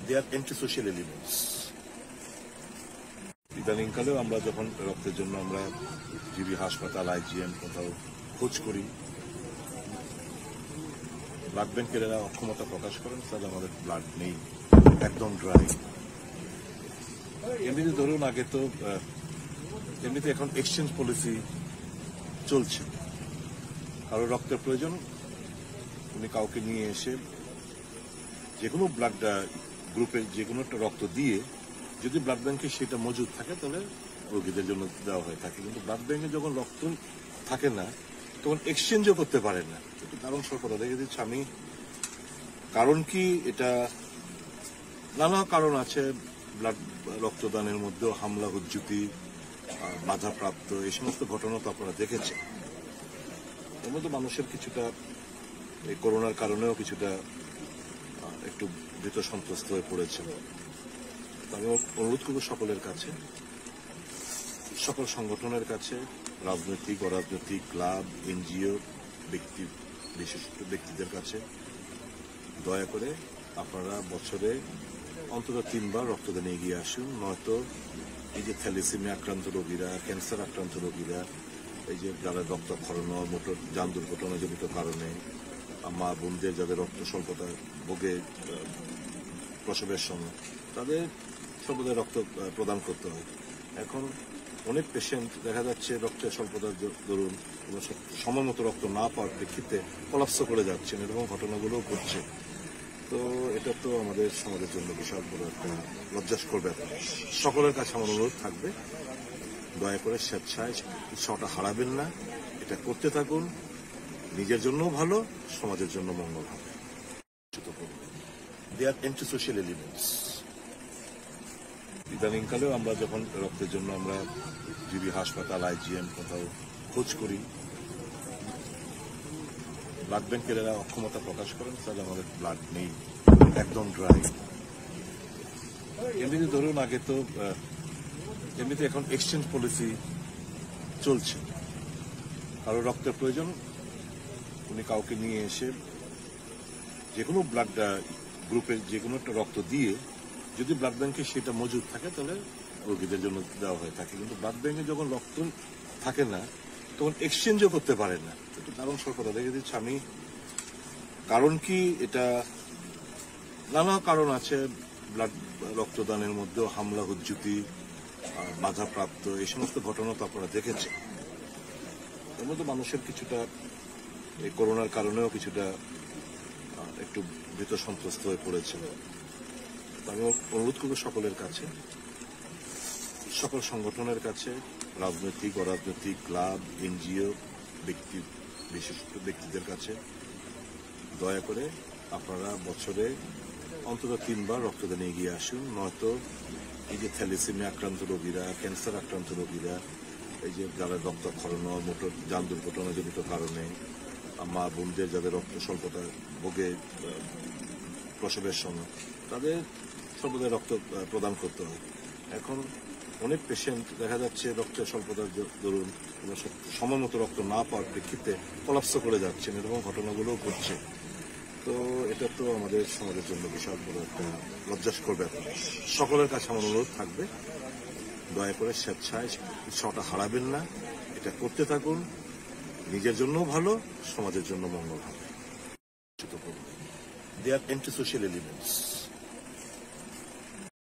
They are anti-social elements. ইদানিংকালেও আমরা যখন রক্তের জন্য আমরা জিবি হাসপাতাল, আইজিএম কোথাও খোঁজ করি, ব্লাড ব্যাংকের এরা অক্ষমতা প্রকাশ করেন, তাহলে আমাদের ব্লাড নেই, একদম ড্রাই। এমনিতে ধরুন আগে তো এমনিতে এখন এক্সচেঞ্জ পলিসি চলছে, কারো রক্তের প্রয়োজন, উনি কাউকে নিয়ে এসে যে কোনো ব্লাড গ্রুপের যে কোনো একটা রক্ত দিয়ে যদি ব্লাড ব্যাংকে সেটা মজুদ থাকে তাহলে রোগীদের জন্য দেওয়া হয়ে থাকে। কিন্তু ব্লাড ব্যাংকে যখন রক্ত থাকে না তখন এক্সচেঞ্জও করতে পারে না। একটু দারুণ স্বল্পতা দেখে দিচ্ছি আমি। কারণ কি? এটা নানা কারণ আছে। ব্লাড রক্তদানের মধ্যেও হামলা, হুজ্জুতি, বাধাপ্রাপ্ত এই সমস্ত ঘটনা তো আপনারা দেখেছেন। এর মধ্যে মানুষের কিছুটা এই করোনার কারণেও কিছুটা একটু ভীত সন্ত্রস্ত হয়ে পড়েছে। আমি অনুরোধ করব সকলের কাছে, সকল সংগঠনের কাছে, রাজনৈতিক, অরাজনৈতিক, ক্লাব, এনজিও, বিশেষ ব্যক্তিদের কাছে, দয়া করে আপনারা বছরে অন্তত 3 বার রক্তদানে এগিয়ে আসুন। নয়তো এই যে থ্যালিসেমিয়া আক্রান্ত রোগীরা, ক্যান্সার আক্রান্ত রোগীরা, এই যে যারা রক্তক্ষরণ, মোটর যান দুর্ঘটনাজনিত কারণে, মা বোনদের যাদের রক্ত স্বল্পতা ভোগে প্রসবের সময়, তাদের সর্বদা রক্ত প্রদান করতে হয়। এখন অনেক পেশেন্ট দেখা যাচ্ছে রক্তের স্বল্পতার দরুন সময় মতো রক্ত না পাওয়ার প্রেক্ষিতে কলাপস করে যাচ্ছেন, এরকম ঘটনাগুলোও ঘটছে। তো এটা তো আমাদের সমাজের জন্য বিশাল বড় একটা লজ্জাস্কর ব্যাপার। সকলের কাছে আমার অনুরোধ থাকবে, দয়া করে স্বেচ্ছায় উৎসাহটা হারাবেন না, এটা করতে থাকুন। নিজের জন্য ভালো, সমাজের জন্য মঙ্গল হবে। They are anti-social elements. ইদানিংকালেও আমরা যখন রক্তের জন্য আমরা জিবি হাসপাতাল, আইজিএম কোথাও খোঁজ করি, ব্লাড ব্যাংকের এরা অক্ষমতা প্রকাশ করেন, তাহলে আমাদের ব্লাড নেই, একদম ড্রাই। এমনিতে ধরুন আগে তো এমনিতে এখন এক্সচেঞ্জ পলিসি চলছে, কারো রক্তের প্রয়োজন, উনি কাউকে নিয়ে এসে যে কোনো ব্লাড গ্রুপের যে কোনো একটা রক্ত দিয়ে যদি ব্লাড ব্যাংকে সেটা মজুদ থাকে তাহলে রোগীদের জন্য দেওয়া হয়ে থাকে। কিন্তু ব্লাড ব্যাংকে যখন রক্ত থাকে না তখন এক্সচেঞ্জও করতে পারে না। একটু দারুণ স্বল্পতা দেখে দিচ্ছি আমি। কারণ কি? এটা নানা কারণ আছে। ব্লাড রক্তদানের মধ্যেও হামলা, হুজ্জুতি, বাধাপ্রাপ্ত এই সমস্ত ঘটনা তো আপনারা দেখেছেন। এর মধ্যে মানুষের কিছুটা এই করোনার কারণেও কিছুটা একটু ভীত সন্ত্রস্ত হয়ে পড়েছে। আমি অনুরোধ করব সকলের কাছে, সকল সংগঠনের কাছে, রাজনৈতিক, অরাজনৈতিক, ক্লাব, এনজিও, বিশেষ ব্যক্তিদের কাছে, দয়া করে আপনারা বছরে অন্তত 3 বার রক্তদানে এগিয়ে আসুন। নয়তো এই যে থ্যালিসেমিয়া আক্রান্ত রোগীরা, ক্যান্সার আক্রান্ত রোগীরা, এই যে যারা রক্তক্ষরণ, মোটর যান দুর্ঘটনাজনিত কারণে, মা বোনদের যাদের রক্ত স্বল্পতা ভোগে প্রসবের সময়, তাদের সর্বদা রক্ত প্রদান করতে হয়। এখন অনেক পেশেন্ট দেখা যাচ্ছে রক্তের স্বল্পতার দরুন সময় মতো রক্ত না পাওয়ার প্রেক্ষিতে কলাপস করে যাচ্ছেন, এরকম ঘটনাগুলোও ঘটছে। তো এটা তো আমাদের সমাজের জন্য বিশাল বড় একটা লজ্জাস্কর ব্যাপার। সকলের কাছে আমার অনুরোধ থাকবে, দয়া করে স্বেচ্ছায় উৎসাহটা হারাবেন না, এটা করতে থাকুন। নিজের জন্য ভালো, সমাজের জন্য মঙ্গল হবে। They are anti-social elements.